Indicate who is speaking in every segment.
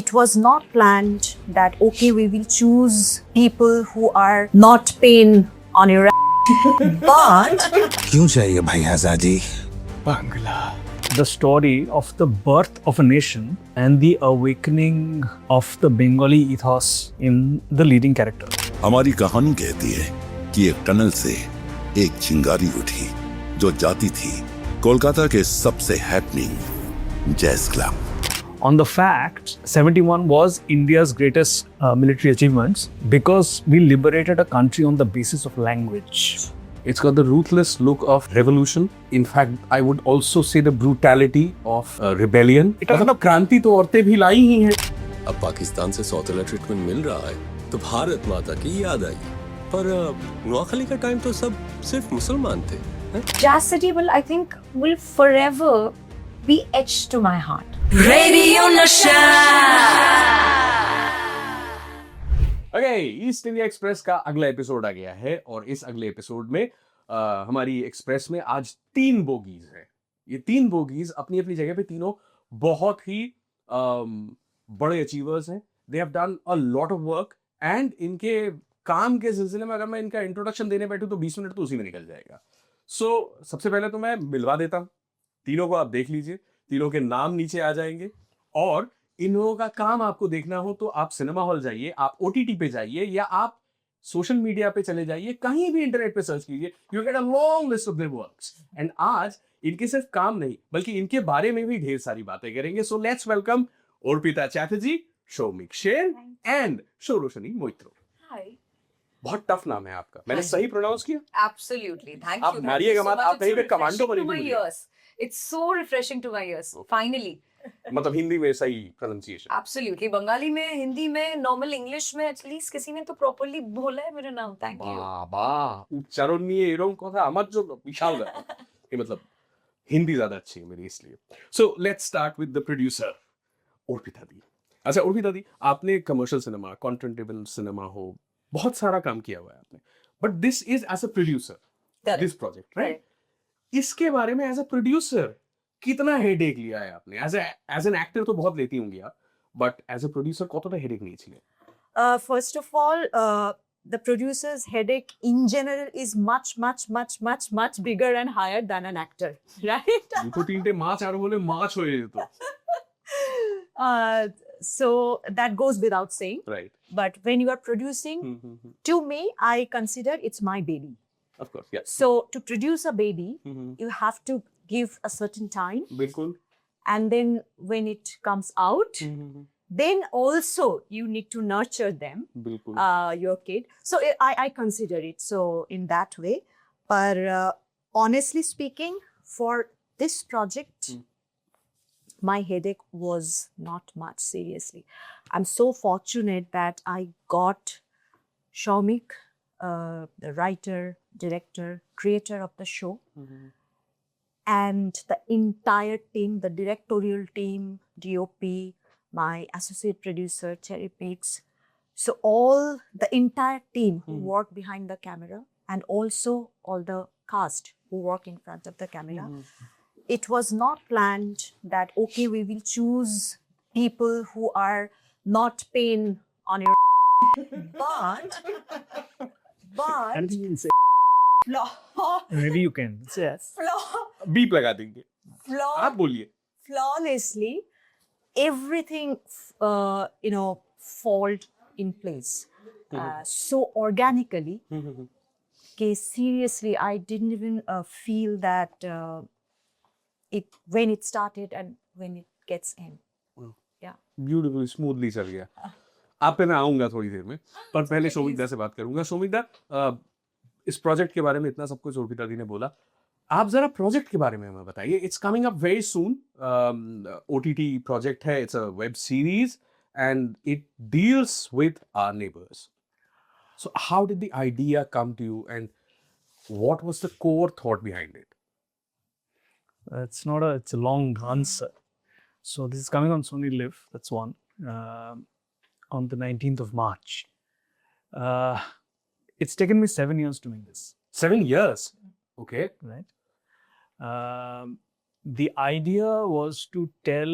Speaker 1: it was not planned that, okay, we will choose people who are not pain on your but
Speaker 2: क्यों चाहिए भाई आजादी?
Speaker 3: Bangla. The story of the birth of a nation and the awakening of the Bengali ethos in the leading character.
Speaker 4: हमारी कहानी कहती है कि एक टनल से एक चिंगारी उठी जो जाती थी कोलकाता के सबसे happening jazz club.
Speaker 3: On the fact, 71 was India's greatest military achievements because we liberated a country on the basis of language.
Speaker 5: It's got the ruthless look of revolution. In fact, I would also say the brutality of rebellion. मतलब क्रांति तो औरतें भी लाई ही हैं।
Speaker 6: अब पाकिस्तान से सौतेला treatment मिल रहा है तो भारत माता की याद आई। पर नौखली का टाइम तो सब सिर्फ मुसलमान थे।
Speaker 1: Jazz City I think, will forever be etched to my heart.
Speaker 5: Okay, east India express का अगला एपिसोड आ गया है और इस अगले एपिसोड में हमारी एक्सप्रेस में आज 3 बोगीज हैं। ये 3 बोगीज अपनी अपनी जगह पे तीनों बहुत ही बड़े अचीवर्स हैं। They have done a lot of work and इनके काम के सिलसिले में अगर मैं इनका इंट्रोडक्शन देने बैठूं तो 20 मिनट तो उसी में निकल जाएगा। सो सबसे पहले तो मैं मिलवा देता हूँ तीनों को, आप देख लीजिए। तीनों के नाम नीचे आ जाएंगे और इन लोगों का काम आपको देखना हो तो आप सिनेमा हॉल जाइए, आप ओटीटी पे जाइए या आप सोशल मीडिया पे चले जाइए, कहीं भी इंटरनेट पे सर्च कीजिए, you get a long list of their works. And आज इनके सिर्फ काम नहीं बल्कि इनके बारे में भी ढेर सारी बातें करेंगे। So let's welcome Arpita Chatterjee, Shoumik Sher and शोरोशनी Moitra. बहुत टफ नाम है आपका, मैंने सही प्रोनाउंस किया?
Speaker 7: Absolutely. Thank
Speaker 5: आप
Speaker 7: you.
Speaker 5: मारिएगा मत, आप कहीं पे कमांडो
Speaker 7: refreshing to
Speaker 5: बनी
Speaker 7: my
Speaker 5: हुई
Speaker 7: ears. It's so refreshing to my ears. Finally.
Speaker 5: मतलब हिंदी में सही प्रोनाउंसिएशन।
Speaker 7: Absolutely. बंगाली में, हिंदी में, नॉर्मल इंग्लिश में एटलीस्ट किसी ने तो प्रॉपर्ली बोला है मेरा नाम। Thank you.
Speaker 5: বাবা উচ্চারণ নিয়ে এরকম কথা আমার জন্য বিশাল ব্যাপার। ये मतलब हिंदी ज्यादा अच्छी है मेरी इसलिए। So let's start with the producer Arpita di. अच्छा अर्पिता दी, आपने कमर्शियल सिनेमा, कंटेंटेबल सिनेमा हो, बहुत सारा काम किया हुआ है आपने, but this is as a producer this project, right? इसके बारे में एज अ प्रोड्यूसर कितना हेडेक लिया है आपने? एज एन एक्टर तो बहुत लेती होंगी आप, बट एज अ प्रोड्यूसर কতটা হেডেক নিয়েছিলেন?
Speaker 1: First of all, the producer's headache in general is much bigger and higher than an actor, right?
Speaker 5: দুটো তিনটে মাছ আর হলে মাছ হয়ে যেত।
Speaker 1: So that goes without saying.
Speaker 5: Right.
Speaker 1: But when you are producing, to me, I consider it's my baby.
Speaker 5: Of course, yes.
Speaker 1: So to produce a baby, you have to give a certain time.
Speaker 5: बिल्कुल।
Speaker 1: And then when it comes out, then also you need to nurture them,
Speaker 5: बिल्कुल।
Speaker 1: your kid. So I consider it so in that way. But honestly speaking, for this project, my headache was not much, seriously. I'm so fortunate that I got Shaumik, the writer, director, creator of the show, and the entire team, the directorial team, DOP, my associate producer, Cherry Picks. So the entire team who work behind the camera and also all the cast who work in front of the camera. It was not planned that, okay, we will choose people who are not pain on your but
Speaker 3: Anything you can say?
Speaker 1: flaw,
Speaker 3: Maybe you can. Yes.
Speaker 5: Beep लगा देंगे, आप बोलिए।
Speaker 1: flawlessly everything fall in place so organically. Okay, seriously, I didn't even feel that when it started and when it gets end.
Speaker 5: Beautiful smoothly चल गया। आप पे मैं आऊंगा थोड़ी देर में, पर पहले शौमिक दा से बात करूंगा। शौमिक दा, इस प्रोजेक्ट के बारे में इतना सब कुछ अर्पिता दी ने बोला, आप जरा प्रोजेक्ट के बारे में हमें बताइए। It's coming up very soon, OTT project है, it's a web series and it deals with our neighbours. So how did the idea come to you and what was the core thought behind it?
Speaker 3: It's a long answer. So this is coming on Sony Live. That's one. On the 19th of March. It's taken me 7 years to make this.
Speaker 5: 7 years? Okay.
Speaker 3: Right. The idea was to tell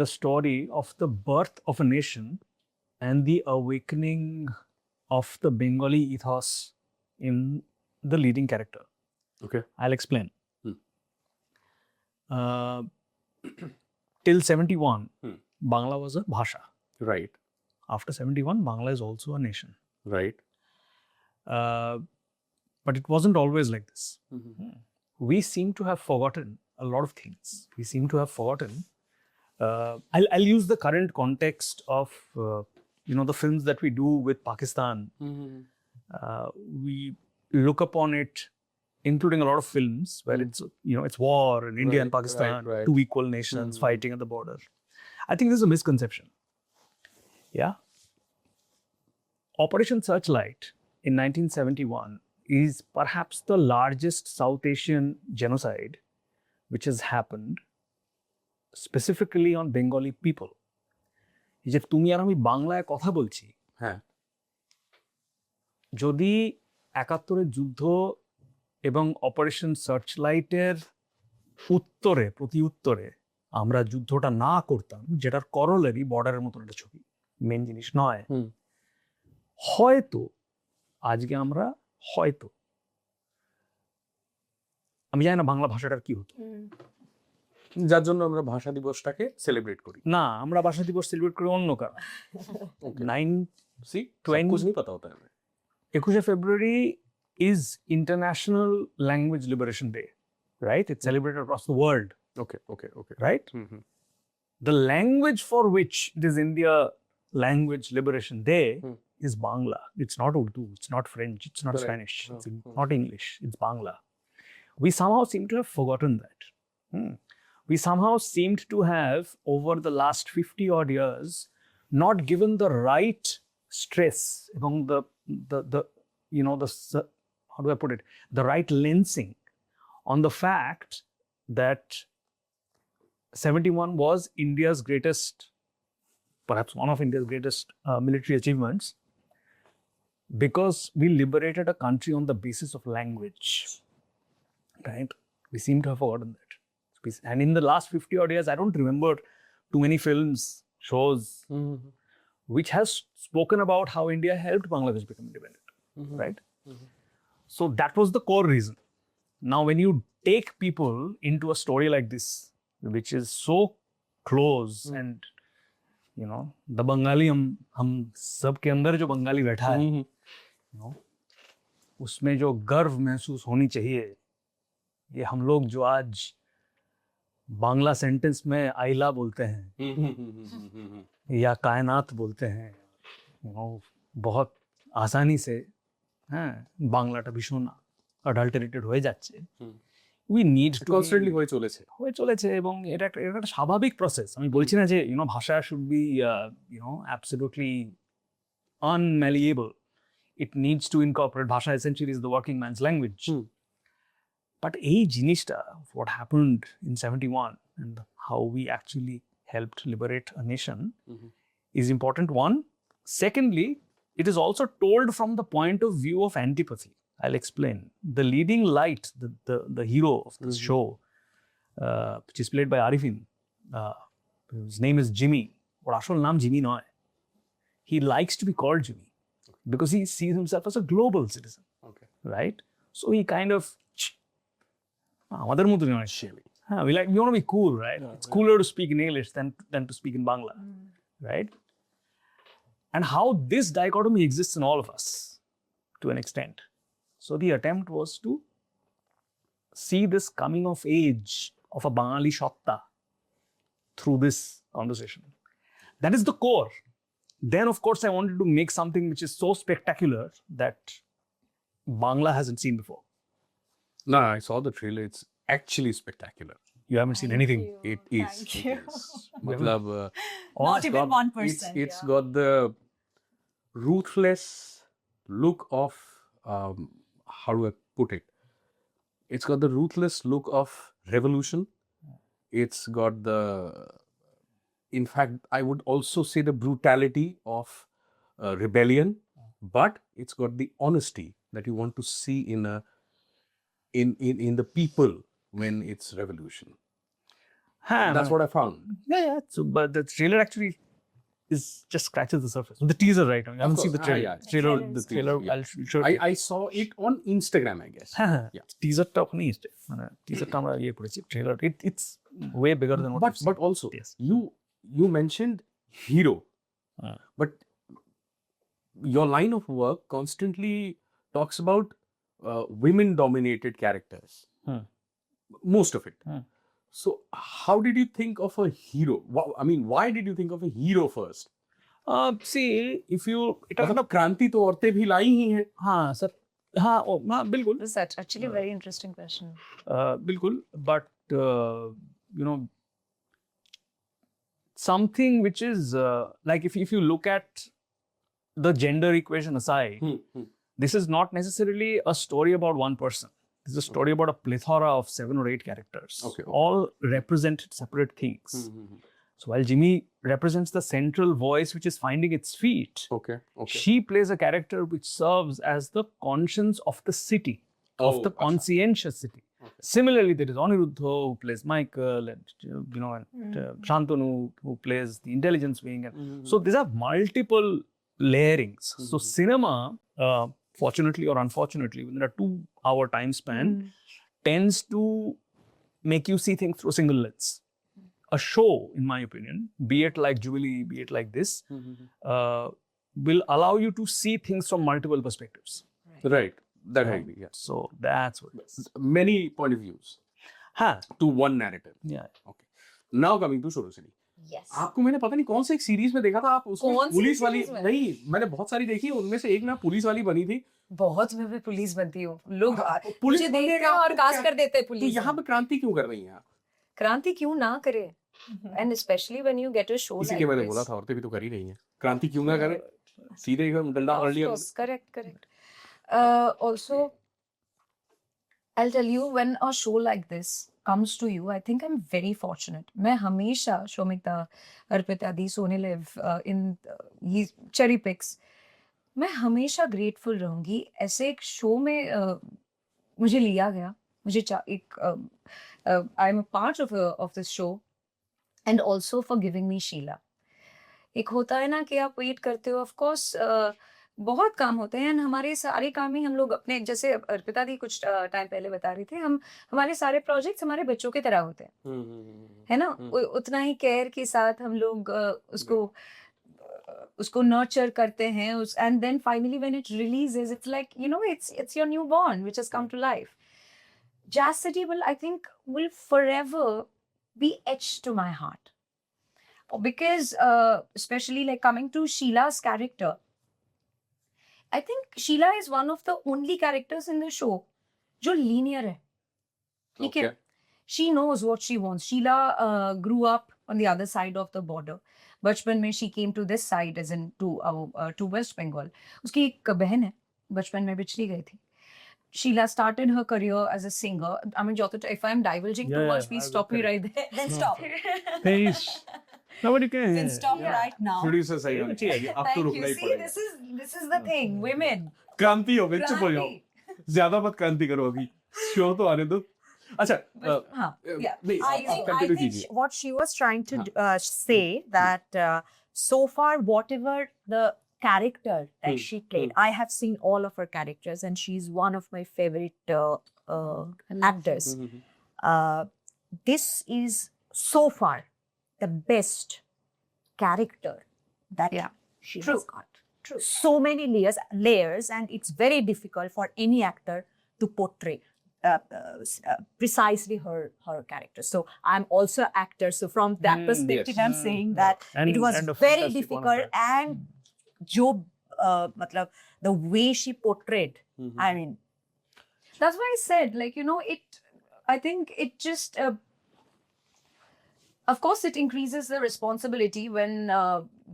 Speaker 3: the story of the birth of a nation and the awakening of the Bengali ethos in the leading character.
Speaker 5: Okay.
Speaker 3: I'll explain.
Speaker 5: Hmm.
Speaker 3: Till 71,
Speaker 5: Hmm.
Speaker 3: Bangla was a bhasha.
Speaker 5: Right.
Speaker 3: After 71, Bangla is also a nation.
Speaker 5: Right.
Speaker 3: But it wasn't always like this.
Speaker 5: Mhm.
Speaker 3: We seem to have forgotten a lot of things. We seem to have forgotten. I'll use the current context of the films that we do with Pakistan.
Speaker 5: Mhm.
Speaker 3: We look upon it, including a lot of films where it's war and India and
Speaker 5: Right,
Speaker 3: Pakistan,
Speaker 5: right.
Speaker 3: two equal nations fighting at the border. I think this is a misconception. Yeah. Operation Searchlight in 1971 is perhaps the largest South Asian genocide which has happened specifically on Bengali people. এই যে তুমি আর আমি বাংলায় কথা বলছি,
Speaker 5: হ্যাঁ।
Speaker 3: যদি ৭১-এর যুদ্ধ এবং অপারেশন সার্চলাইটের প্রতি উত্তরে আমরা যুদ্ধটা না করতাম, যেটার করলেরই বর্ডারের মতন একটা ছবি, মেন জিনিস নয়,
Speaker 5: হুম।
Speaker 3: হয়তো আজকে আমরা আমি জানি না বাংলা ভাষাটার কি হতো।
Speaker 5: যার জন্য আমরা ভাষা দিবসটাকে সেলিব্রেট করি।
Speaker 3: না, আমরা ভাষা দিবস সেলিব্রেট করি অন্য কারণ। 21 February is International Language Liberation Day, right? It's celebrated across the world,
Speaker 5: Okay.
Speaker 3: right?
Speaker 5: Mhm.
Speaker 3: The language for which it is India Language Liberation Day
Speaker 5: Hmm.
Speaker 3: is Bangla. It's not Urdu, it's not French, it's not
Speaker 5: Correct.
Speaker 3: Spanish, it's
Speaker 5: Hmm.
Speaker 3: not English, it's Bangla. We somehow seem to have forgotten that. We somehow seemed to have, over the last 50 odd years, not given the right stress among the how do I put it, the right lensing on the fact that 71 was India's greatest, perhaps one of India's greatest military achievements, because we liberated a country on the basis of language, right? We seem to have forgotten that. And in the last 50 odd years, I don't remember too many films, shows, which has spoken about how India helped Bangladesh become independent, right? So that was the core reason. Now, when you take people into a story like this, which is so close and, the Bengali, हम सब के अंदर जो बंगाली बैठा है, उसमें जो गर्व महसूस होनी चाहिए, ये हम लोग जो आज बांग्ला सेंटेंस में आइला बोलते हैं या कायनात बोलते हैं, बहुत आसानी से বাংলাটা ভীষণ অ্যাডাল্টারেটেড হয়ে যাচ্ছে। উই নিড টু
Speaker 5: কনস্ট্যান্টলি হয়ে চলেছে
Speaker 3: এবং এটা একটা স্বাভাবিক প্রসেস। আমি বলছি না যে ভাষা should be absolutely unmalleable. It needs to incorporate, ভাষা essentially is the working man's language. But এই জিনিসটা, what happened in 71 and how we actually helped liberate a nation is important, one. Secondly, it is also told from the point of view of antipathy. I'll explain. The leading light, the hero of this show, which is played by Arifin, his name is Jimmy. Or ashol naam Jimmy noy. He likes to be called Jimmy because he sees himself as a global citizen, right? So he kind of আমাদের মতো নয়, we want to be cool, right? It's cooler to speak in English than to speak in Bangla, right? And how this dichotomy exists in all of us to an extent. So the attempt was to see this coming of age of a Bengali Shotta through this conversation. That is the core. Then, of course, I wanted to make something which is so spectacular that Bangla hasn't seen before.
Speaker 5: No, I saw the trailer. It's actually spectacular.
Speaker 3: You haven't seen anything.
Speaker 5: It is.
Speaker 7: Thank
Speaker 5: It
Speaker 7: you.
Speaker 5: is. Matlab,
Speaker 1: Not
Speaker 5: it's
Speaker 1: even
Speaker 5: got-
Speaker 1: 1%.
Speaker 5: It's got the ruthless look of how do I put it? It's got the ruthless look of revolution. It's got the, in fact, I would also say the brutality of rebellion, but it's got the honesty that you want to see in a in the people when it's revolution. That's what I found.
Speaker 3: Yeah. So, but the trailer actually is just scratches the surface. The teaser, right? I mean, I haven't seen the
Speaker 5: course.
Speaker 3: trailer.
Speaker 5: Yeah.
Speaker 3: Trailer,
Speaker 7: The
Speaker 3: the trailer.
Speaker 5: yeah.
Speaker 3: I'll show it.
Speaker 5: I saw it on Instagram, I guess. Yeah.
Speaker 3: টিজারটা ওখানেই এসছে মানে টিজারটা আমরা ইয়ে করেছি trailer its way bigger then
Speaker 5: But also,
Speaker 3: Yes.
Speaker 5: you mentioned hero, but your line of work constantly talks about women-dominated characters. Most of it. So, how did you think of a hero? I mean, why did you think of a hero first?
Speaker 3: See if you এটা
Speaker 5: मतलब क्रांति तो औरतें भी लाई ही हैं.
Speaker 3: हाँ sir हाँ ओ हाँ बिल्कुल
Speaker 7: That's actually a very interesting question.
Speaker 3: बिल्कुल but you know something which is like if you look at the gender equation aside, this is not necessarily a story about one person. This is a story about a plethora of 7 or 8 characters,
Speaker 5: Okay.
Speaker 3: all represent separate things. So while Jimmy represents the central voice which is finding its feet,
Speaker 5: Okay.
Speaker 3: she plays a character which serves as the conscience of the city, of
Speaker 5: Oh,
Speaker 3: the
Speaker 5: acha.
Speaker 3: conscientious city. Similarly, there is Aniruddha who plays Michael, and Shantanu who plays the intelligence wing, and so these are multiple layerings. So cinema, fortunately or unfortunately, within a 2-hour time span, tends to make you see things through a single lens. A show, in my opinion, be it like Jubilee, be it like this, will allow you to see things from multiple perspectives.
Speaker 5: Right. That I agree. Yes.
Speaker 3: So that's what it is.
Speaker 5: Many point of views
Speaker 3: Huh.
Speaker 5: to one narrative.
Speaker 3: Yeah.
Speaker 5: Okay. Now coming to Sorosini.
Speaker 7: Yes.
Speaker 5: आपको मैंने पता नहीं कौन से एक series में देखा था, आप उसमें
Speaker 7: कौन सी
Speaker 5: पुलिस वाली
Speaker 7: series में?
Speaker 5: नहीं, मैंने बहुत सारी देखी, उनमें से एक ना पुलिस वाली बनी थी.
Speaker 7: बहुत मैं भी पुलिस बनती हूँ. लोग
Speaker 5: पुलिस
Speaker 7: मुझे
Speaker 5: बनने
Speaker 7: देखते
Speaker 5: का
Speaker 7: हैं और
Speaker 5: आपको
Speaker 7: कास्ट
Speaker 5: क्या-
Speaker 7: कर देते हैं
Speaker 5: तो
Speaker 7: पुलिस.
Speaker 5: यहाँ पे क्रांति क्यों कर रही हैं आप?
Speaker 7: क्रांति क्यों ना करे? And especially when you get a show like
Speaker 5: इसीलिए मैंने
Speaker 7: this.
Speaker 5: बोला था औरतें भी तो कर ही रही हैं. क्रांति क्यों ना करें? सीधे एकदम डंडा
Speaker 7: Of
Speaker 5: पकड़ लिया.
Speaker 7: course, correct. Also, I'll tell you, when a show like this comes to you, I think I'm very fortunate. मैं हमेशा शोमिता, अर्पिता दी, सोनी लिव, in ये cherry picks, मैं हमेशा grateful रहूंगी. ऐसे एक शो में मुझे लिया गया. मुझे एक I'm a part of this show, and also for giving me Sheila. एक होता है ना कि आप वेट करते हो. ऑफ कोर्स बहुत काम होते हैं, and हमारे सारे काम ही हम लोग अपने, जैसे अर्पिता दी कुछ टाइम पहले बता रही थे, हमारे सारे प्रोजेक्ट्स हमारे बच्चों की तरह होते हैं, है ना. उतना ही केयर के साथ हम लोग उसको नर्चर करते हैं, and then finally when it releases, it's like it's your newborn which has come to life. Jazz City I think will forever be etched to my heart. Because especially like coming to Sheila's character, I think Sheila is one of the only characters in the show जो linear है. ठीक है? She knows what she wants. Sheila grew up on the other side of the border. बचपन में she came to this side, as in to West Bengal. उसकी एक बहन है, बचपन में बिछड़ी गई थी. Sheila started her career as a singer. I mean, if I'm divulging too much, please stop me right there.
Speaker 1: Then stop.
Speaker 3: Please. Nobody can.
Speaker 1: Then stop right now.
Speaker 5: Producer सही होना चाहिए. अब तो
Speaker 7: Thank
Speaker 5: रुकना
Speaker 7: you.
Speaker 5: ही
Speaker 7: See,
Speaker 5: पड़ेगा.
Speaker 7: this is the thing. Women.
Speaker 5: क्रांति हो गई, चुप हो जाओ.
Speaker 7: क्रांति.
Speaker 5: ज्यादा मत क्रांति करो अभी. शो तो आने दो. अच्छा.
Speaker 7: हाँ, yeah.
Speaker 5: नहीं,
Speaker 1: I
Speaker 5: आप
Speaker 1: think
Speaker 5: continue कीजिए.
Speaker 1: what she was trying to say that so far whatever the character that she played, I have seen all of her characters, and she's one of my favorite actors. This is so far the best character that she
Speaker 7: True.
Speaker 1: has got. True. So many layers, and it's very difficult for any actor to portray precisely her character. So I'm also an actor, so from that perspective, I'm saying that it was
Speaker 3: And a
Speaker 1: very
Speaker 3: fantastic one of
Speaker 1: difficult,
Speaker 3: that.
Speaker 1: and jo matlab the way she portrayed, I mean,
Speaker 7: That's why I said, like, I think it just, of course, it increases the responsibility when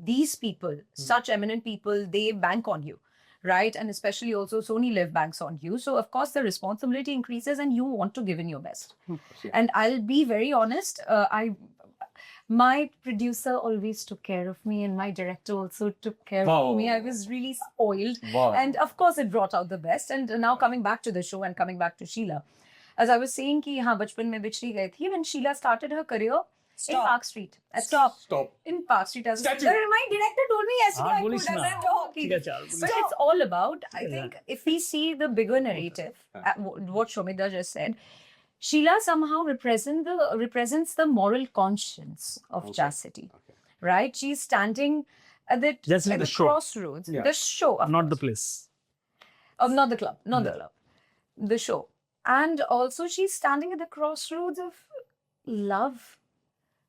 Speaker 7: these people, such eminent people, they bank on you, right? And especially also Sony Live banks on you. So, of course, the responsibility increases and you want to give in your best. And I'll be very honest, my producer always took care of me, and my director also took care of me. I was really spoiled.
Speaker 5: Wow.
Speaker 7: And of course, it brought out the best. And now coming back to the show and coming back to Sheila, as I was saying, कि हाँ बचपन में बिछड़ी गई थी. When Sheila started her career, In Park Street.
Speaker 1: Stop.
Speaker 7: In Park Street.
Speaker 5: Statue.
Speaker 7: My director told me yesterday
Speaker 3: हाँ,
Speaker 7: I
Speaker 3: बोलिस
Speaker 7: could
Speaker 3: ना।
Speaker 7: have done
Speaker 3: ठीक है, चल, बोलिस।
Speaker 7: But it's all about, I think, if we see the bigger narrative, what Shomita just said, Sheila somehow represents the moral conscience of Jazz City, right? She's standing at the,
Speaker 3: Jazz City,
Speaker 7: at
Speaker 3: the
Speaker 7: the
Speaker 3: show.
Speaker 7: crossroads,
Speaker 5: Yeah.
Speaker 7: the show, of
Speaker 3: Not the
Speaker 7: course.
Speaker 3: place.
Speaker 7: Not the club, not the club, the show. And also she's standing at the crossroads of love,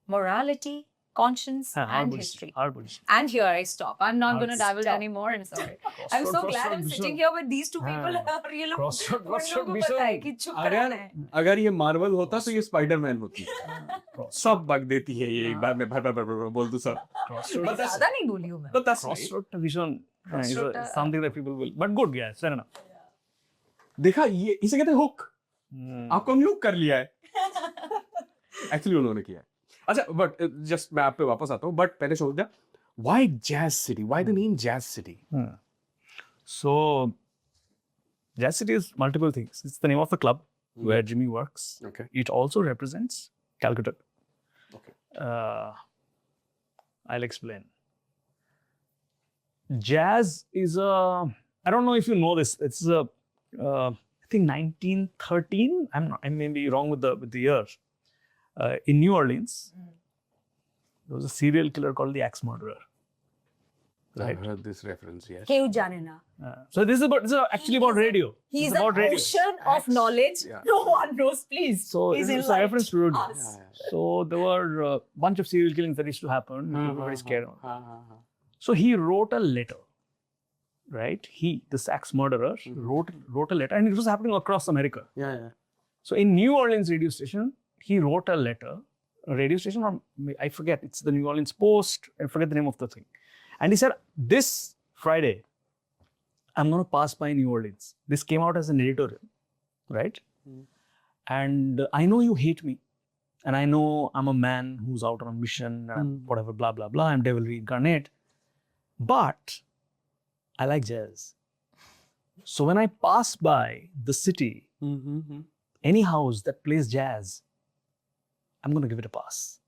Speaker 7: morality, conscience,
Speaker 3: हाँ, hard
Speaker 7: and
Speaker 3: बोलिस,
Speaker 7: history.
Speaker 3: hard बोलिस।
Speaker 7: And here I stop. I'm not
Speaker 3: Hard
Speaker 7: going to divulge
Speaker 3: stop.
Speaker 7: anymore. I'm sorry. I'm so
Speaker 3: Crossroad,
Speaker 7: glad I'm
Speaker 3: crossroad,
Speaker 7: sitting
Speaker 3: Bishop।
Speaker 7: here with these two people.
Speaker 3: हाँ।
Speaker 7: और ये लोग
Speaker 3: Crossroad,
Speaker 7: उन लोगों को
Speaker 5: Bishop,
Speaker 7: पता है कि चुप
Speaker 5: अगर
Speaker 7: रहना है।
Speaker 5: अगर ये मार्वल होता तो ये स्पाइडरमैन होती। सब बग देती है ये एक बार में भर बोल दो सब।
Speaker 3: Crossroad,
Speaker 7: ज्यादा नहीं बोली हूँ मैं।
Speaker 5: But that's right.
Speaker 3: crossroad vision is
Speaker 7: Crossroad,
Speaker 3: something that people will. But good, yeah, fair enough.
Speaker 5: देखा ये इसे कहते हैं हुक। आपको हम हुक कर लिया है। एक्चुअली उन्होंने किया है। अच्छा बट जस्ट मैं आप पे वापस आता हूँ बट पहले सोच दिया why jazz city why the name jazz city
Speaker 3: So, Jazz City is multiple things. It's the name of the club where Jimmy works.
Speaker 5: Okay.
Speaker 3: It also represents Calcutta.
Speaker 5: Okay.
Speaker 3: I'll explain. Jazz is a, I don't know if you know this. It's a, I think 1913. I may be wrong with the year. In New Orleans, there was a serial killer called the Axe Murderer.
Speaker 5: I've heard this reference, yes.
Speaker 1: क्यों जाने ना?
Speaker 3: So this is actually about radio.
Speaker 1: He's
Speaker 3: It's
Speaker 1: an
Speaker 3: about radio.
Speaker 1: ocean of knowledge.
Speaker 5: Yeah.
Speaker 1: No one knows, please.
Speaker 3: So
Speaker 1: He's
Speaker 3: it's a
Speaker 1: enlightened
Speaker 3: reference to radio.
Speaker 1: us.
Speaker 3: So there were a bunch of serial killings that used to happen. People were very scared. So he wrote a letter, right? This axe murderer, wrote a letter, and it was happening across America.
Speaker 5: Yeah.
Speaker 3: So in New Orleans radio station, he wrote a letter, a radio station, or I forget, it's the New Orleans Post, I forget the name of the thing. And he said, this Friday, I'm going to pass by New Orleans. This came out as an editorial, right? And I know you hate me. And I know I'm a man who's out on a mission, and I'm whatever, blah, blah, blah. I'm devil reincarnate. But I like jazz. So when I pass by the city, any house that plays jazz, I'm going to give it a pass.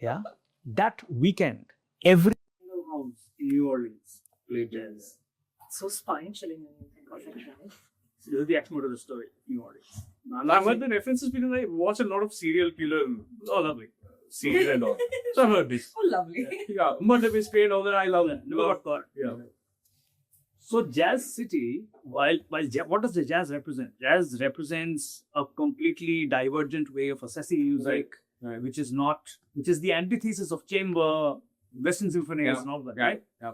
Speaker 3: Yeah? That weekend, every single house in New Orleans played jazz.
Speaker 1: So spine-chilling when you think of it, right?
Speaker 3: So this is the Axe Murderer story, New Orleans. And I've heard the references because I watch a lot of serial killer, all lovely, serial and all. So I've heard this.
Speaker 7: Oh, lovely.
Speaker 3: Yeah, Murder Mystery and all that, I love that. Never got caught. Yeah. So Jazz City, while what does the jazz represent? Jazz represents a completely divergent way of assessing music, which is the antithesis of chamber, Western symphonies and all that, right?
Speaker 5: Yeah.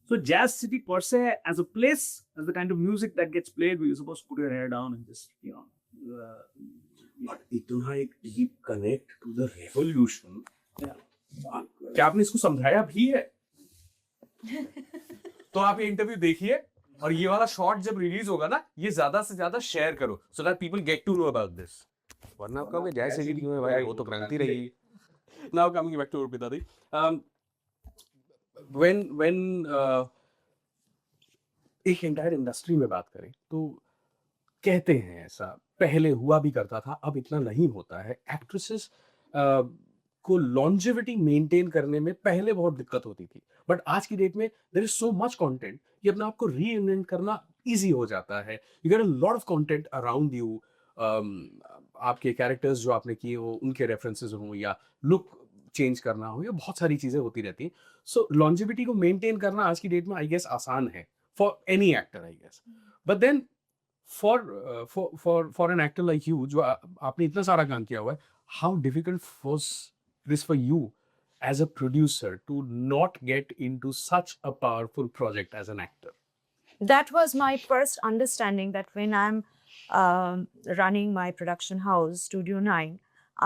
Speaker 3: So Jazz City per se, as a place, as the kind of music that gets played, where you're supposed to put your hair down and just,
Speaker 5: But इतना एक deep connect to the revolution. क्या आपने इसको समझाया भी है? तो आप ये इंटरव्यू देखिए और ये वाला शॉट जब रिलीज होगा ना ये ज्यादा से ज्यादा शेयर करो so that people get to know about this. वरना आपका वो जैसे ही क्यों है भाई वो तो क्रांति रही. Now coming back to Urpita Di, when एक एंटायर इंडस्ट्री में बात करें तो कहते हैं ऐसा पहले हुआ भी करता था अब इतना नहीं होता है एक्ट्रेसेस को लॉन्जेविटी मेंटेन करने में पहले बहुत दिक्कत होती थी बट आज की डेट में there is so much content कि अपने आप को रीइन्वेंट करना इजी हो जाता है you get a lot of content around you आपके कैरेक्टर्स जो आपने किए हो उनके रेफरेंसेस हो या लुक चेंज करना हो या बहुत सारी चीजें होती रहती हैं सो लॉन्जेविटी को मेंटेन करना आज की डेट में आई गेस आसान है for any actor I guess but then for an actor like you जो आपने इतना सारा काम किया हुआ है how difficult was this for you as a producer to not get into such a powerful project as an actor?
Speaker 1: That was my first understanding that when I'm running my production house, Studio 9,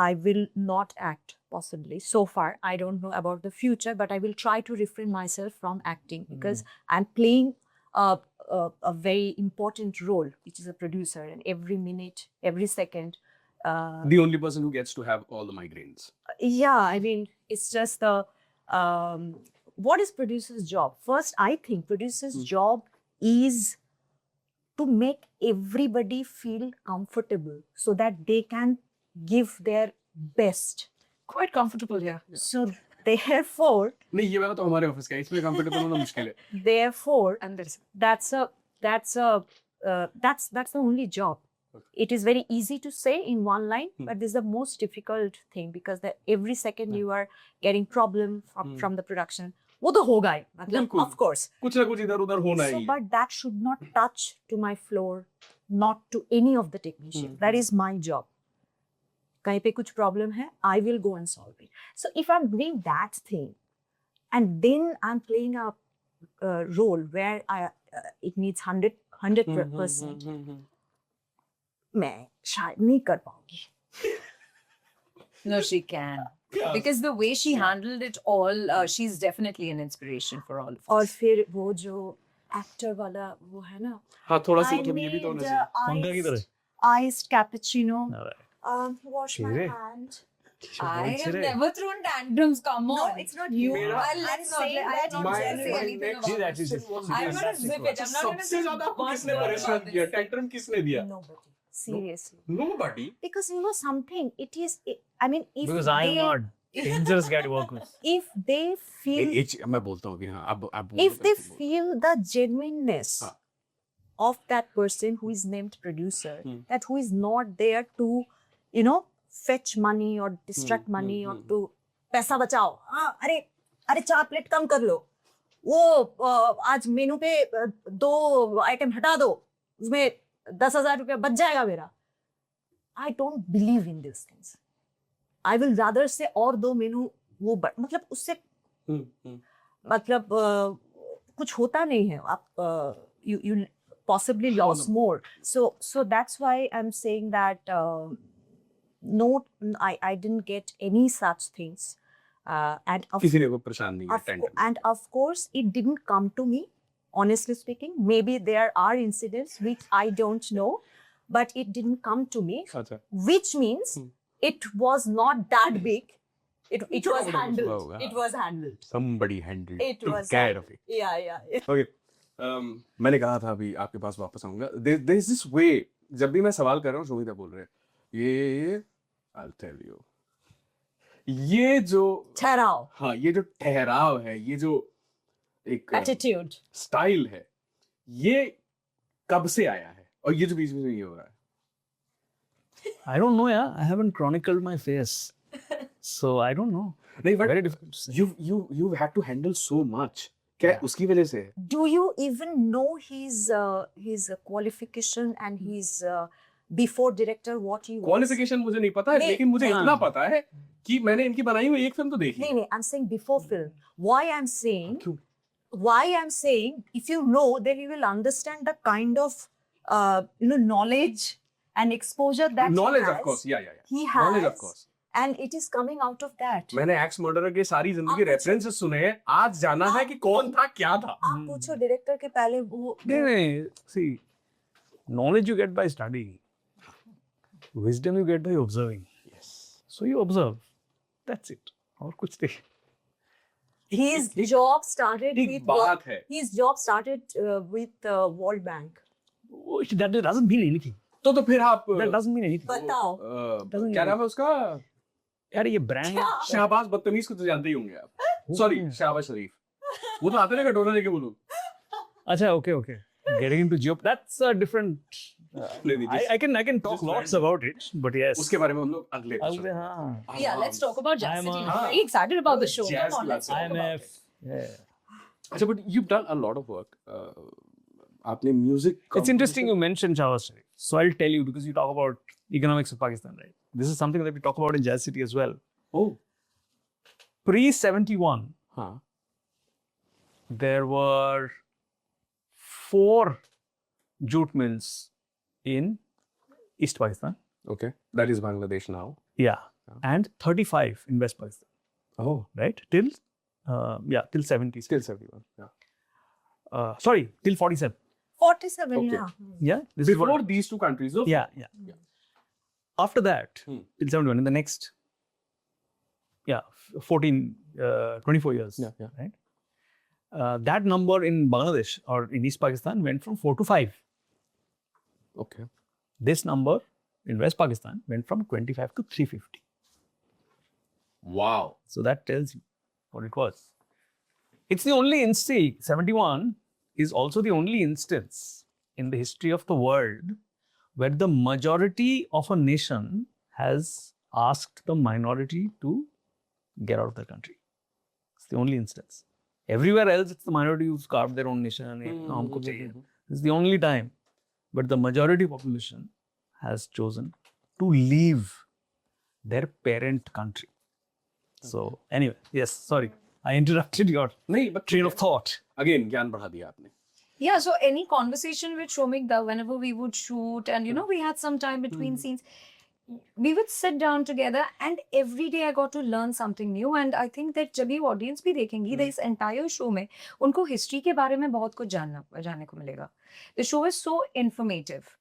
Speaker 1: I will not act possibly. So far, I don't know about the future, but I will try to refrain myself from acting because I'm playing a very important role, which is a producer, and every minute, every second.
Speaker 5: The only person who gets to have all the migraines.
Speaker 1: Yeah, I mean, it's just the what is producer's job? First, I think producer's job is to make everybody feel comfortable so that they can give their best.
Speaker 7: Quite comfortable here.
Speaker 1: So therefore,
Speaker 5: नहीं ये वाला तो हमारे office का है, इसमें comfortable होना मुश्किल है.
Speaker 1: therefore,
Speaker 7: And there's
Speaker 1: that's the only job. It is very easy to say in one line, but this is the most difficult thing because every second you are getting problem from the production. वो तो होगा ही, मतलब,
Speaker 5: बिल्कुल.
Speaker 1: of course.
Speaker 5: कुछ ना कुछ इधर उधर होना
Speaker 1: So,
Speaker 5: he.
Speaker 1: but that should not touch to my floor, not to any of the technicians. That is my job. कहीं पे कुछ problem है, I will go and solve it. So if I'm doing that thing, and then I'm playing a role where it needs 100%, मैं शायद नहीं कर पाऊंगी.
Speaker 7: No, she can. Because the way she handled it all, she's definitely an inspiration for all of us.
Speaker 1: और फिर वो जो actor वाला वो है ना,
Speaker 5: हाँ थोड़ा सा
Speaker 1: I
Speaker 5: मतलब ये भी तो होना चाहिए.
Speaker 3: पंगा किधर है?
Speaker 1: iced cappuccino.
Speaker 3: Alright.
Speaker 1: Wash my
Speaker 3: Chire.
Speaker 1: hand.
Speaker 7: I have never thrown tantrums. Come on.
Speaker 1: No, it's not you.
Speaker 5: Well,
Speaker 7: let's not
Speaker 1: saying
Speaker 7: let's
Speaker 1: that
Speaker 7: not
Speaker 5: my-
Speaker 7: say
Speaker 5: my
Speaker 7: anything
Speaker 5: next-
Speaker 7: about
Speaker 3: She's
Speaker 7: it.
Speaker 3: actually just
Speaker 7: I'm gonna zip it. I'm not gonna
Speaker 5: सबसे ज्यादा आपको किसने परेशान किया? Tantrum किसने दिया?
Speaker 1: Nobody. Seriously.
Speaker 5: Nobody.
Speaker 1: Because you know something, it is, I mean, if
Speaker 3: Because I am not dangerous guy to work with.
Speaker 1: if they feel,
Speaker 5: मैं बोलता हूँ कि हाँ अब
Speaker 1: if they feel the genuineness
Speaker 5: हाँ.
Speaker 1: of that person who is named producer,
Speaker 5: Hmm.
Speaker 1: that who is not there to, you know, fetch money or distract money or to पैसा बचाओ. हाँ, अरे 4 प्लेट कम कर लो. वो आज मेनू पे 2 आइटम हटा दो. उसमें 10,000 रुपया बच जाएगा मेरा. I don't believe in these things. I will rather say और 2 मेनू वो मतलब उससे मतलब कुछ होता नहीं है. आप you possibly lost more. So that's why I'm saying that no, I didn't get any such things. And
Speaker 5: किसी ने कोई परेशान नहीं किया tantrum.
Speaker 1: and of course it didn't come to me, honestly speaking. Maybe there are incidents which I don't know, but it didn't come to me,
Speaker 5: अच्छा.
Speaker 1: which means it was not that big. It was
Speaker 5: छोटा मोटा
Speaker 1: handled.
Speaker 5: होगा.
Speaker 1: It was handled.
Speaker 5: Somebody handled.
Speaker 1: It
Speaker 5: Took
Speaker 1: was
Speaker 5: care of it.
Speaker 1: Yeah.
Speaker 5: Okay. मैंने कहा था अभी आपके पास वापस आऊंगा. There is this way. जब भी मैं सवाल कर रहा हूँ शोभिता बोल रहे हैं ये I'll tell you. ये जो
Speaker 1: ठहराव.
Speaker 5: हाँ ये जो ठहराव है, ये जो एक
Speaker 1: Attitude.
Speaker 5: स्टाइल है, ये कब से आया है और ये जो बीच में ये हो रहा है.
Speaker 3: I don't know, yeah. I haven't chronicled my face. So I don't know.
Speaker 5: नहीं but
Speaker 3: Very difficult to say.
Speaker 5: you've had to handle so much. क्या उसकी वजह से है?
Speaker 1: Do you even know his qualification and his before director what he was?
Speaker 5: Qualification मुझे नहीं पता है,
Speaker 1: नहीं,
Speaker 5: लेकिन मुझे इतना पता है कि मैंने इनकी बनाई हुई एक फिल्म तो देखी.
Speaker 1: नहीं, I'm saying before film. Why I'm saying,
Speaker 5: क्यों?
Speaker 1: if you know, then you will understand the kind of knowledge and exposure that
Speaker 5: Knowledge
Speaker 1: he
Speaker 5: of
Speaker 1: has.
Speaker 5: course, yeah.
Speaker 1: He has.
Speaker 5: Knowledge of course.
Speaker 1: And it is coming out of that.
Speaker 5: मैंने x murderer के सारी जिंदगी
Speaker 1: आप
Speaker 5: references सुने हैं. आज जाना है कि कौन था क्या था.
Speaker 1: आप पूछो डायरेक्टर के पहले वो
Speaker 3: No. See, knowledge you get by studying. Wisdom you get by observing.
Speaker 5: Yes.
Speaker 3: So you observe. That's it. और कुछ नहीं.
Speaker 1: his job started
Speaker 5: एक
Speaker 1: with
Speaker 5: बात है.
Speaker 1: his job started with World Bank.
Speaker 3: That doesn't mean anything.
Speaker 5: तो फिर आप
Speaker 3: That doesn't mean anything.
Speaker 1: बताओ.
Speaker 3: Doesn't
Speaker 5: क्या
Speaker 3: mean-
Speaker 5: नाम है उसका?
Speaker 3: यार ये brand.
Speaker 5: शहबाज बदतमीज को तो जानते ही होंगे आप. सॉरी शहबाज शरीफ. वो तो आते ना कटोरा लेके बोलो.
Speaker 3: अच्छा, okay. Getting into job, that's a different.
Speaker 5: नहीं,
Speaker 3: I can talk
Speaker 5: just
Speaker 3: lots
Speaker 5: random.
Speaker 3: about it, but yes.
Speaker 5: उसके बारे में हम लोग अगले episode में.
Speaker 3: हाँ.
Speaker 7: Yeah, let's talk about Jazz
Speaker 3: I'm
Speaker 7: City.
Speaker 3: a-
Speaker 7: I'm very excited about the show.
Speaker 5: Jazz
Speaker 7: Come on, let's
Speaker 5: class.
Speaker 7: talk about
Speaker 3: IMF.
Speaker 7: it.
Speaker 3: Yeah.
Speaker 5: अच्छा, but you've done a lot of work. आपने music.
Speaker 3: It's interesting you mentioned Shahbaz Sharif. So I'll tell you because you talk about economics of Pakistan, right? This is something that we talk about in Jazz City as well.
Speaker 5: Oh.
Speaker 3: Pre-71,
Speaker 5: हाँ.
Speaker 3: there were 4 jute mills in East Pakistan.
Speaker 5: Okay. That is Bangladesh now.
Speaker 3: Yeah. And 35 in West Pakistan,
Speaker 5: Oh.
Speaker 3: right? Till 70s.
Speaker 5: Still 71. Yeah.
Speaker 3: Sorry, till 47.
Speaker 1: 47,
Speaker 5: Okay.
Speaker 1: yeah.
Speaker 3: Yeah. This is
Speaker 5: Before
Speaker 3: what,
Speaker 5: these two countries. Oh.
Speaker 3: yeah. After that, till 71, in the next, 24 years.
Speaker 5: Yeah.
Speaker 3: Right? That number in Bangladesh or in East Pakistan went from 4 to 5.
Speaker 5: Okay.
Speaker 3: This number in West Pakistan went from 25 to 350.
Speaker 5: Wow.
Speaker 3: So that tells you what it was. It's the only instance, 71 is also the only instance in the history of the world where the majority of a nation has asked the minority to get out of their country. It's the only instance. Everywhere else, it's the minority who's carved their own nation. "No, humko chahiye." It's the only time. But the majority population has chosen to leave their parent country. So anyway, yes, sorry. I interrupted your
Speaker 5: नहीं, but
Speaker 3: train of thought.
Speaker 5: again ज्ञान बढ़ा दिया आपने.
Speaker 7: Yeah, so any conversation with Shomikda, whenever we would shoot, and you know, we had some time between scenes, we would sit down together, and every day I got to learn something new. And I think that जब ये audience भी देखेंगी, this entire show में उनको history के बारे में बहुत कुछ जानने को मिलेगा. The show is so informative.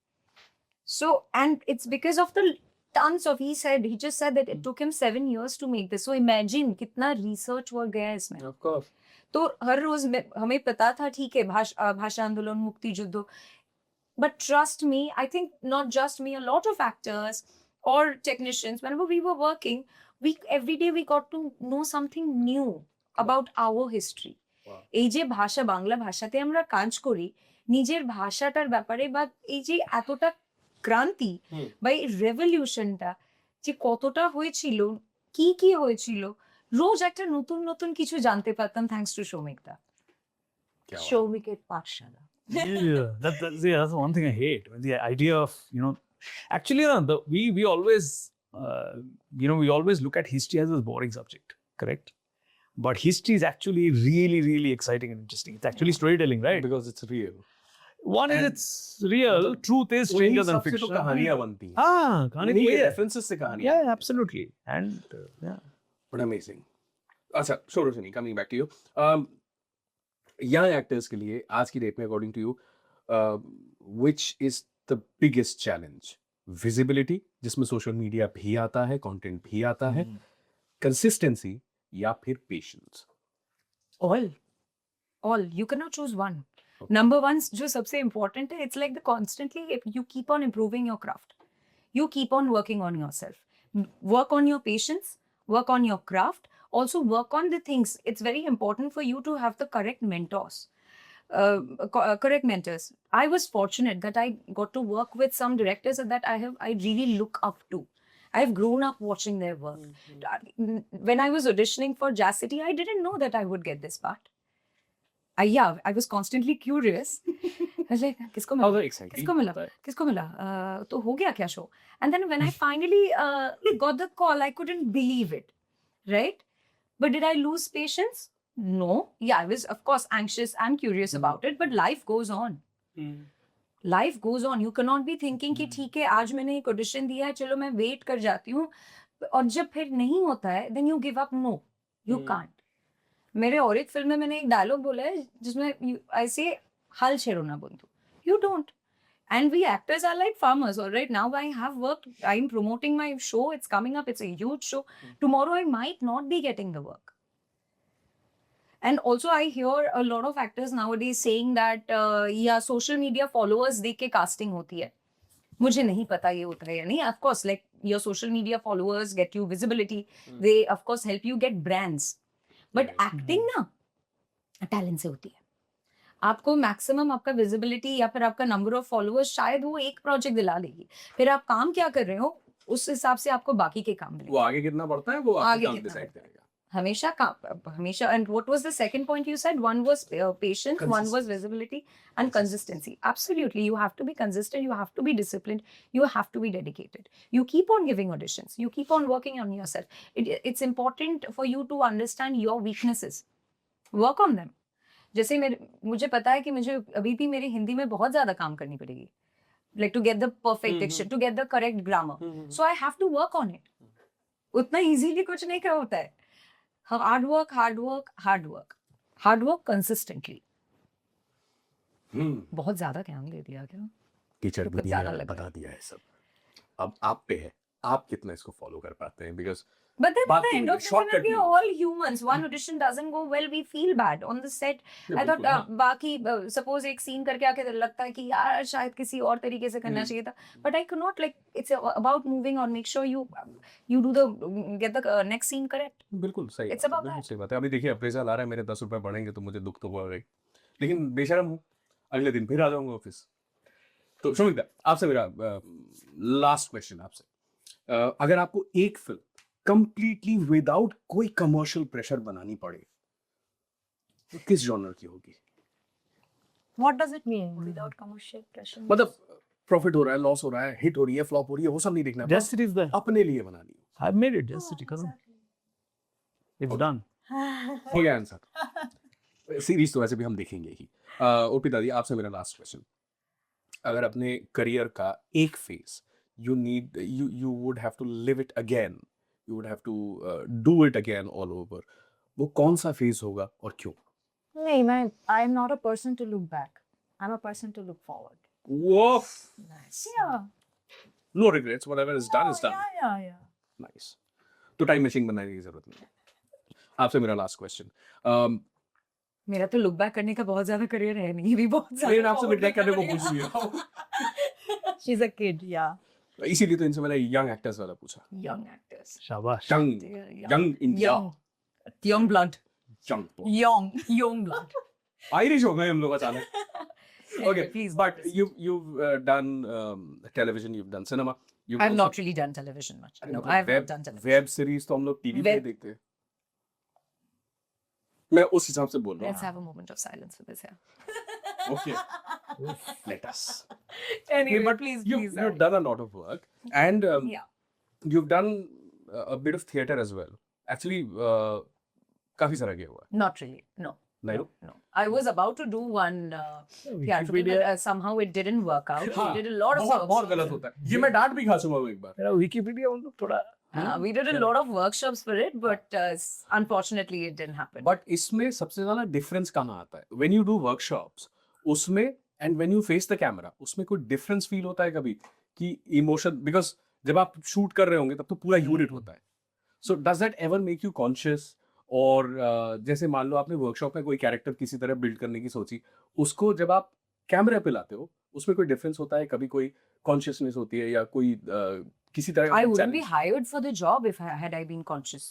Speaker 7: So, and it's because of the tons of, he just said that it took him 7 years to make this. So imagine कितना research work गया है इसमें.
Speaker 5: Of course.
Speaker 7: तो हर रोज हमें पता था ठीक है भाषा आंदोलन मुक्ति युद्ध, but trust me, I think not just me, a lot of actors or technicians, whenever we were working, every day we got to know something new about our history. এই যে ভাষা বাংলা ভাষাতে আমরা কাজ করি, নিজের ভাষাটার ব্যাপারে বা এই যে এতটা ক্রান্তি বা এই রেভলিউশনটা যে কতটা হয়েছিল, কি হয়েছিল, রোজ একটা নতুন নতুন কিছু জানতে পারতাম thanks to সৌমিকদা.
Speaker 1: সৌমিকের Pathsala.
Speaker 3: That's one thing I hate. The idea of, actually, we always, we always look at history as a boring subject, correct? But history is actually really, really exciting and interesting. It's actually storytelling, right?
Speaker 5: Because it's real.
Speaker 3: One is it's real. Truth is stranger than fiction.
Speaker 5: तो कहानियां बनती हैं.
Speaker 3: हाँ, कहानी
Speaker 5: नहीं,
Speaker 3: कोई है.
Speaker 5: references से कहानियां.
Speaker 3: Yeah, absolutely. And yeah.
Speaker 5: But amazing. अच्छा, Shorosini, coming back to you. Young actors के लिए आज की डेट में according to you, which is the biggest challenge? Visibility, जिसमें social media भी आता है, content भी आता है, consistency या फिर patience?
Speaker 7: All. You cannot choose one. Number one, जो सबसे important है, it's like the constantly, if you keep on improving your craft, you keep on working on yourself, work on your patience, work on your craft, also work on the things. It's very important for you to have the correct mentors. Correct mentors. I was fortunate that I got to work with some directors that I really look up to. I've grown up watching their work. When I was auditioning for Jazz City, I didn't know that I would get this part. I was constantly curious. I was like, किसको मिला?
Speaker 5: How exciting.
Speaker 7: किसको मिला? तो हो गया क्या show? And then when I finally got the call, I couldn't believe it, right? But did I lose patience? No. Yeah, I was of course anxious and curious about it, but life goes on. Life goes on. You cannot be thinking कि ठीक है आज मैंने एक audition दिया है, चलो मैं wait कर जाती हूँ, और जब फिर नहीं होता है, then you give up. No, you can't. मेरे और एक फिल्म में मैंने एक डायलॉग बोला है जिसमें ऐसे हल छेड़ो ना बंधु. You don't. And we actors are like farmers. All right, now I have worked. I'm promoting my show. It's coming up. It's a huge show. Tomorrow I might not be getting the work. And also I hear a lot of actors nowadays saying that yeah, social media followers देख के casting होती है. मुझे नहीं पता ये होता है या नहीं. Of course, like your social media followers get you visibility. They of course help you get brands. But acting ना talent से होती है. आपको मैक्सिमम आपका विजिबिलिटी या फिर आपका नंबर ऑफ फॉलोअर्स शायद वो एक प्रोजेक्ट दिला देगी. फिर आप काम क्या कर रहे हो उस हिसाब से आपको बाकी के काम मिलेंगे.
Speaker 5: वो आगे कितना बढ़ता है वो
Speaker 7: आगे
Speaker 5: काम
Speaker 7: कितना
Speaker 5: डिसाइड करेगा.
Speaker 7: हमेशा. And what was the second point you said? One was patience, one was visibility and consistency. Absolutely, you have to be consistent, you have to be disciplined, you have to be dedicated. You keep on giving auditions, you keep on working on yourself. It's important for you to understand your weaknesses. Work on them. जैसे मुझे पता है कि मुझे अभी भी मेरी हिंदी में बहुत ज्यादा काम करनी पड़ेगी. Like to get the perfect diction, to get the correct grammar. So I have to work on it. उतना easily कुछ नहीं कर होता है. Hard work consistently. बहुत ज्यादा ज्ञान दे दिया क्या?
Speaker 5: टीचर
Speaker 7: ज्यादा लग रहा
Speaker 5: बता दिया है सब. अब आप पे है, आप कितना इसको फॉलो कर पाते हैं. बिकॉज
Speaker 7: But then at
Speaker 5: बात
Speaker 7: the
Speaker 5: तो
Speaker 7: end
Speaker 5: वही है,
Speaker 7: of the
Speaker 5: shortcut
Speaker 7: film, we
Speaker 5: नहीं
Speaker 7: are
Speaker 5: है।
Speaker 7: all humans. One audition doesn't go well, we feel bad on the set. I thought
Speaker 5: बिल्कुल, हाँ।
Speaker 7: बाकी suppose एक scene करके आके लगता है कि यार शायद किसी और तरीके से करना चाहिए था. But I could not, like, it's about moving on. Make sure you do get the next scene correct.
Speaker 5: बिल्कुल सही
Speaker 7: It's
Speaker 5: बात है,
Speaker 7: about
Speaker 5: बिल्कुल
Speaker 7: that.
Speaker 5: सही बात है। अभी देखिए अप्रेजल आ रहा है, मेरे 10 रुपए बढ़ेंगे तो मुझे दुख तो होगा ही, लेकिन बेशरम हूँ, अगले दिन फिर आ जाऊंगा ऑफिस। तो शोमिता, आपसे मेरा लास्ट क्वेश्चन आपसे, अगर आपको एक फिल्म कंप्लीटली विदाउट कोई कमर्शियल प्रेशर बनानी पड़े तो किस जॉनर की होगी?
Speaker 1: What does it mean?
Speaker 7: Without commercial pressure.
Speaker 5: मतलब प्रॉफिट हो रहा है, लॉस हो रहा है, हिट हो रही है, फ्लॉप हो रही है, वो सब नहीं देखना,
Speaker 3: Just City is there.
Speaker 5: अपने लिए बनानी है।
Speaker 3: I've made it. Just City. Karan. It's done.
Speaker 5: हो गया आंसर। सीरीज तो वैसे भी हम देखेंगे ही। अर्पिता दी, आपसे मेरा लास्ट क्वेश्चन, अगर अपने करियर का एक phase you would have to live it again, you would have to do it again all over, वो कौन सा फेज होगा और क्यों?
Speaker 1: नहीं, I am not a person to look back. I'm a person to look forward.
Speaker 5: Woof!
Speaker 1: Yeah.
Speaker 5: No regrets, whatever is done is done.
Speaker 1: Yeah.
Speaker 5: Nice. तो time machine बनाने की जरूरत नहीं है। आपसे मेरा लास्ट क्वेश्चन,
Speaker 7: मेरा तो लुक बैक करने का बहुत ज्यादा करियर है नहीं, भी बहुत
Speaker 5: मैंने
Speaker 7: ज्यादा
Speaker 5: आपसे मिड करने को पूछ लिया,
Speaker 1: She's a kid, yeah.
Speaker 5: इसीलिए तो इनसे मैंने यंग एक्टर्स वाला पूछा।
Speaker 7: young actors.
Speaker 3: Shabash.
Speaker 5: Young India,
Speaker 7: Young blood.
Speaker 5: Young
Speaker 7: blood.
Speaker 5: Irish हो गए हम लोग अचानक। Okay,
Speaker 7: please.
Speaker 5: But you've done television, you've done cinema. You've
Speaker 7: I've
Speaker 5: also-
Speaker 7: not really done television much. No,
Speaker 5: मतलब
Speaker 7: I've
Speaker 5: web,
Speaker 7: not done television.
Speaker 5: Web series तो हम लोग TV पे
Speaker 7: Web-
Speaker 5: देखते हैं। मैं उस हिसाब से बोल रहा
Speaker 7: Let's have a moment of silence for this here.
Speaker 5: हूँ। Okay, let us.
Speaker 7: Anyway,
Speaker 5: but
Speaker 7: please,
Speaker 5: you've done a lot of work, and
Speaker 7: Yeah.
Speaker 5: you've done a bit of theatre as well. Actually, काफी सारा किया हुआ है।
Speaker 7: Not really. No.
Speaker 5: नहीं
Speaker 7: No. I was about to do one theatrical, but somehow it didn't work out.
Speaker 5: हाँ,
Speaker 7: We did a lot of
Speaker 5: बहुत
Speaker 7: workshops.
Speaker 5: गलत होता है। ये मैं डांट भी खा चुका हूँ एक बार।
Speaker 3: मेरा Wikipedia उन लोग थोड़ा
Speaker 7: We did a lot of workshops for it, but unfortunately it didn't happen.
Speaker 5: But इसमें सबसे ज्यादा डिफरेंस कहाँ आता है? व्हेन यू डू वर्कशॉप्स, उसमें and when you face the camera, उसमें कोई डिफरेंस फील होता है कभी कि इमोशन, बिकॉज जब आप शूट कर रहे होंगे तब तो पूरा यूनिट होता है, so does that ever make you conscious? और जैसे मान लो आपने वर्कशॉप में कोई कैरेक्टर किसी तरह बिल्ड करने की सोची, उसको जब आप कैमरे पे लाते हो उसमें कोई डिफरेंस होता है? कभी कोई कॉन्शियसनेस होती है या कोई किसी तरह
Speaker 7: I
Speaker 5: का
Speaker 7: wouldn't be
Speaker 5: challenge?
Speaker 7: hired for the job if had I been conscious.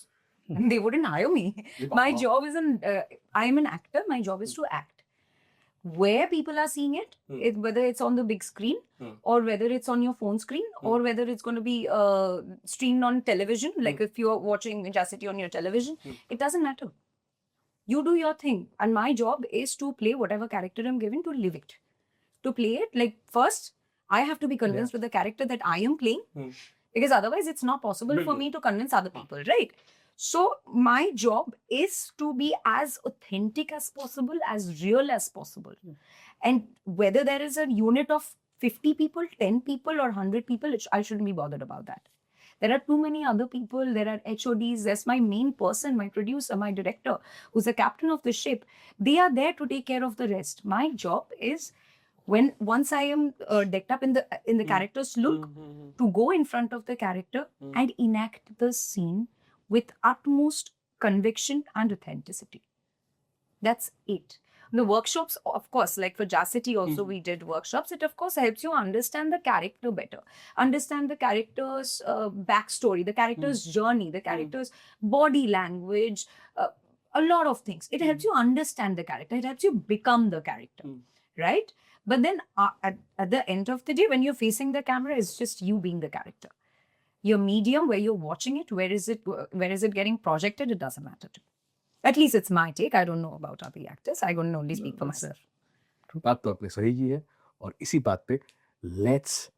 Speaker 7: They wouldn't hire me. My job isn't. I'm an actor. My job is to act. Where people are seeing it, whether it's on the big screen or whether it's on your phone screen or whether it's going to be streamed on television, like if you're watching Jacity on your television, it doesn't matter. You do your thing, and my job is to play whatever character I'm given, to live it, to play it. Like first, I have to be convinced with the character that I am playing, because otherwise it's not possible for me to convince other people, right? So my job is to be as authentic as possible, as real as possible. And whether there is a unit of 50 people, 10 people or 100 people, I shouldn't be bothered about that. There are too many other people. There are HODs. There's my main person, my producer, my director, who's the captain of the ship. They are there to take care of the rest. My job is, once I am decked up in the character's look, to go in front of the character and enact the scene with utmost conviction and authenticity. That's it. The workshops, of course, like for Jacity also we did workshops. It of course helps you understand the character better, understand the character's backstory, the character's journey, the character's body language, a lot of things. It helps you understand the character. It helps you become the character, right? But then at the end of the day, when you're facing the camera, it's just you being the character. Your medium, where you're watching it, where is it getting projected? It doesn't matter to me. At least it's my take. I don't know about other actors. I can only speak for myself.
Speaker 5: बात तो आपने सही की है, और इसी बात पे लेट्स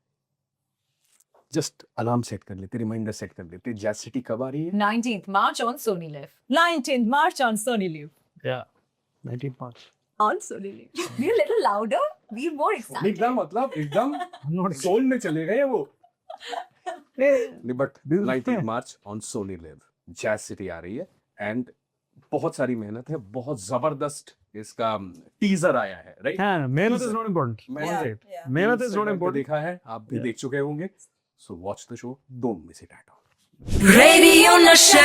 Speaker 5: जस्ट अलार्म सेट कर लेते, रिमाइंडर सेट कर लेते। जैसिटी कब आ रही है?
Speaker 7: 19th March on Sony Live.
Speaker 1: 19th March on Sony Live.
Speaker 3: Yeah. 19th March.
Speaker 1: On Sony Live.
Speaker 7: Be a little louder. Be more excited.
Speaker 5: एकदम मतलब एकदम सोल में चले गए वो। नहीं, but 19 March on Sony LIV जैसिटी आ रही है, एंड बहुत सारी मेहनत है, बहुत जबरदस्त इसका टीजर आया है, राइट?
Speaker 3: हाँ, मेहनत is not important. मेहनत is not important.
Speaker 5: देखा है, आप भी देख चुके होंगे, so watch the show, don't miss it at all.
Speaker 8: Radio Nasha.